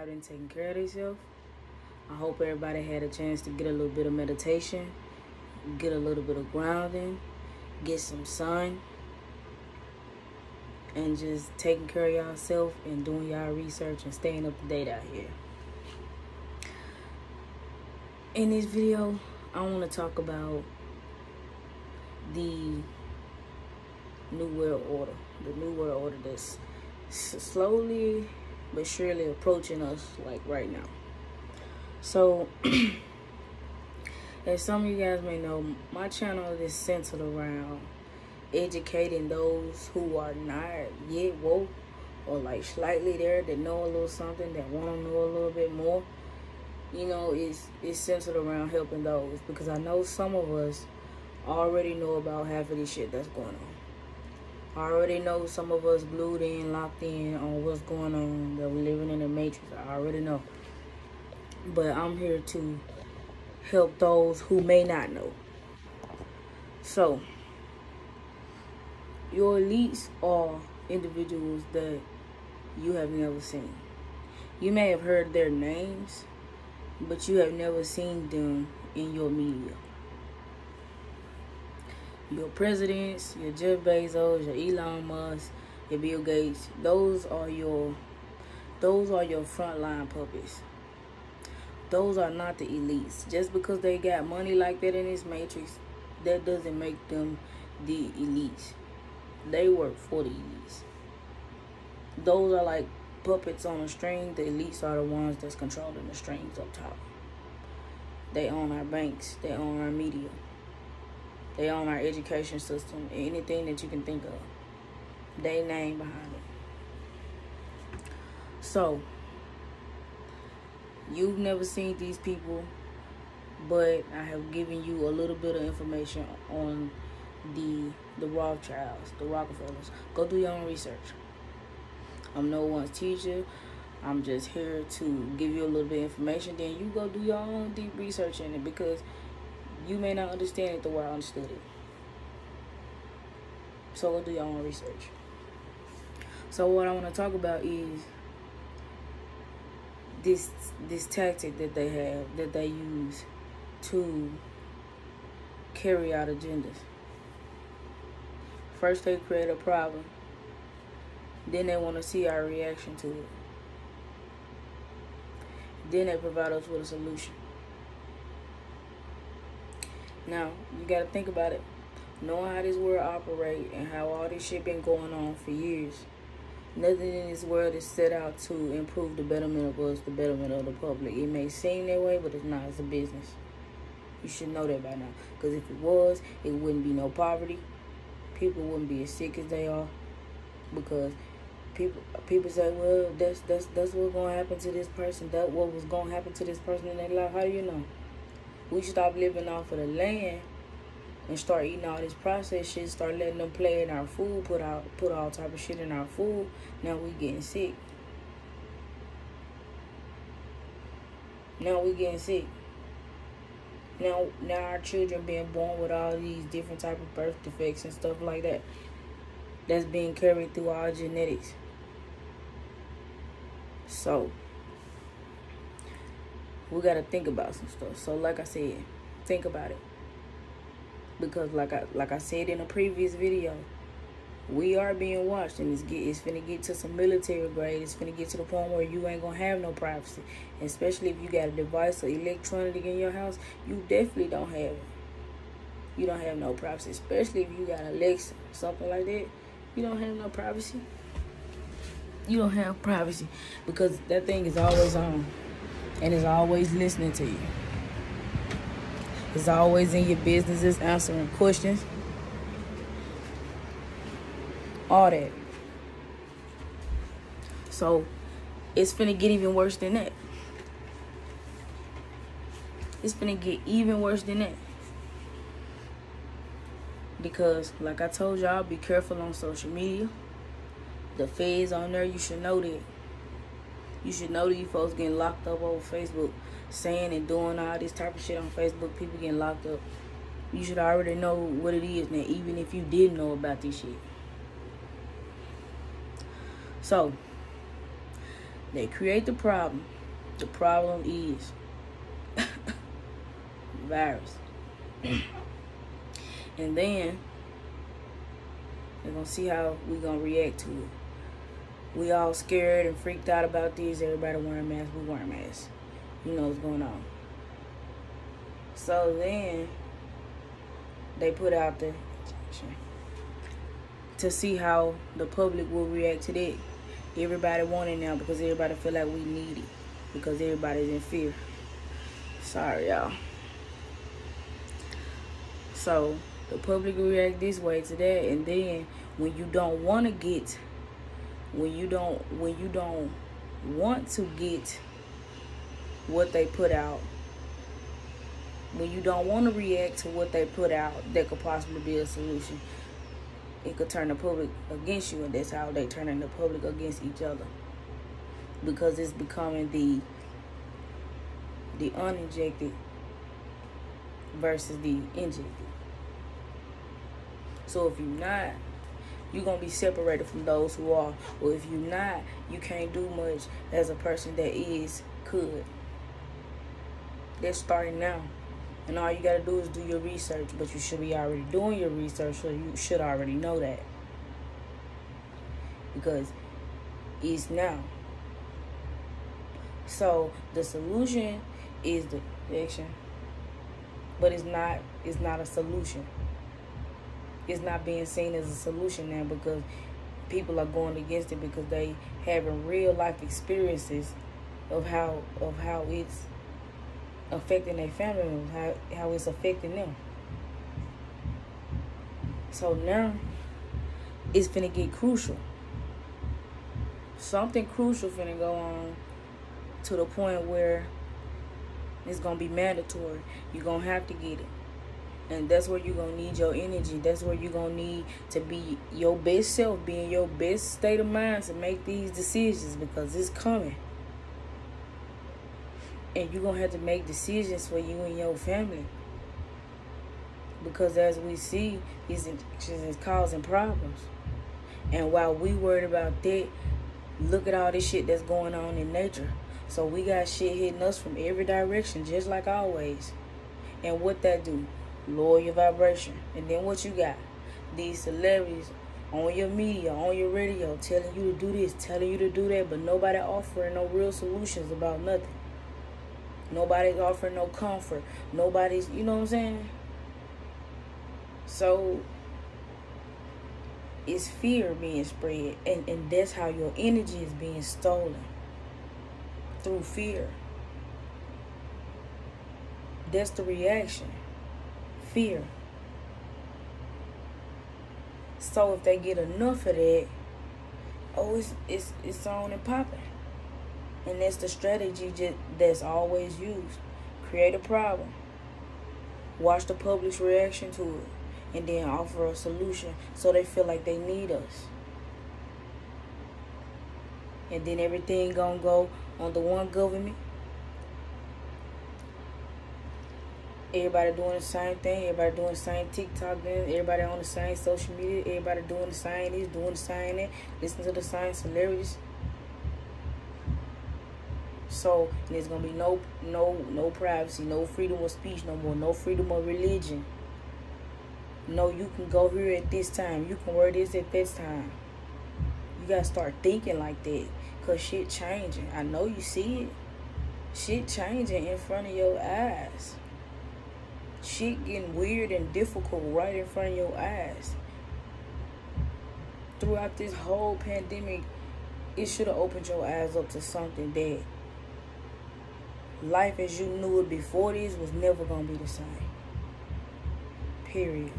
out and taking care of themselves. I hope everybody had a chance to get a little bit of meditation, get a little bit of grounding, get some sun, and just taking care of yourself and doing y'all research and staying up to date out here. In this video, I want to talk about the New World Order. The New World Order that's slowly but surely approaching us, like right now. So, as some of you guys may know, my channel is centered around educating those who are not yet woke or like slightly there, that know a little something, that want to know a little bit more. You know, it's centered around helping those, because I know some of us already know about half of this shit that's going on. I already know some of us glued in, locked in on what's going on, that we're living in the matrix. I already know. But I'm here to help those who may not know. So, your elites are individuals that you have never seen. You may have heard their names, but you have never seen them in your media. Your presidents, your Jeff Bezos, your Elon Musk, your Bill Gates, those are your frontline puppets. Those are not the elites. Just because they got money like that in this matrix, that doesn't make them the elites. They work for the elites. Those are like puppets on a string. The elites are the ones that's controlling the strings up top. They own our banks. They own our media. They own our education system. Anything that you can think of, they name behind it. So, you've never seen these people, but I have given you a little bit of information on the Rothschilds, the Rockefellers. Go do your own research. I'm no one's teacher. I'm just here to give you a little bit of information. Then you go do your own deep research in it, because you may not understand it the way I understood it. So go do your own research. So what I want to talk about is this tactic that they have, that they use to carry out agendas. First they create a problem, then they want to see our reaction to it. Then they provide us with a solution. Now, you got to think about it. Knowing how this world operates and how all this shit been going on for years, nothing in this world is set out to improve the betterment of us, the betterment of the public. It may seem that way, but it's not. It's a business. You should know that by now. Because if it was, it wouldn't be no poverty. People wouldn't be as sick as they are. Because people say, well, that's what's going to happen to this person. That's what was going to happen to this person in their life. How do you know? We stop living off of the land and start eating all this processed shit, start letting them play in our food, put all type of shit in our food. Now we getting sick. Now our children being born with all these different type of birth defects and stuff like that. That's being carried through our genetics. So, we got to think about some stuff. So, like I said, think about it. Because like I said in a previous video, we are being watched, and it's finna get to some military grade. It's finna get to the point where you ain't gonna have no privacy. And especially if you got a device or electronic in your house, you definitely don't have it. You don't have no privacy. Especially if you got Alexa, something like that. You don't have no privacy. You don't have privacy, because that thing is always on. And it's always listening to you. It's always in your businesses, answering questions. All that. So, it's finna get even worse than that. It's finna get even worse than that. Because, like I told y'all, be careful on social media. The feds on there, you should know that. You should know that you folks getting locked up over Facebook, saying and doing all this type of shit on Facebook. People getting locked up. You should already know what it is now, even if you didn't know about this shit. So, they create the problem. The problem is virus. And then we're gonna see how we're gonna react to it. We all scared and freaked out about this. Everybody wearing masks. We wearing masks. You know what's going on. So then they put out the injection to see how the public will react to that. Everybody want it now because everybody feel like we need it. Because everybody's in fear. Sorry, y'all. So the public will react this way to that, and then when you don't want to get, when you don't want to get what they put out, when you don't want to react to what they put out, that could possibly be a solution. It could turn the public against you, and that's how they turning the public against each other. Because it's becoming the uninjected versus the injected. So if you're not, you're going to be separated from those who are. Or if you're not, you can't do much as a person that could. They're starting now. And all you got to do is do your research. But you should be already doing your research, so you should already know that. Because it's now. So the solution is the action. But it's not a solution. It's not being seen as a solution now because people are going against it because they having real life experiences of how it's affecting their family members, how it's affecting them. So now it's finna get crucial. Something crucial finna go on to the point where it's gonna be mandatory. You're gonna have to get it. And that's where you're going to need your energy. That's where you're going to need to be your best self, be in your best state of mind to make these decisions because it's coming. And you're going to have to make decisions for you and your family. Because as we see, these injections is causing problems. And while we worried about that, look at all this shit that's going on in nature. So we got shit hitting us from every direction, just like always. And what that do? Lower your vibration. And then what you got? These celebrities on your media, on your radio, telling you to do this, telling you to do that, but nobody offering no real solutions about nothing. Nobody's offering no comfort. Nobody's, you know what I'm saying? So it's fear being spread, and that's how your energy is being stolen, through fear. That's the reaction. Fear. So if they get enough of that, it's on and popping. And that's the strategy that's always used. Create a problem. Watch the public's reaction to it. And then offer a solution so they feel like they need us. And then everything gonna go under one government. Everybody doing the same thing. Everybody doing the same TikTok. Everybody on the same social media. Everybody doing the same this, doing the same that. Listen to the same celebrities. So there's gonna be no privacy, no freedom of speech no more, no freedom of religion. No, you can go here at this time. You can wear this at this time. You gotta start thinking like that, cause shit changing. I know you see it. Shit changing in front of your eyes. Shit getting weird and difficult right in front of your eyes. Throughout this whole pandemic, it should have opened your eyes up to something that life as you knew it before this was never going to be the same. Period.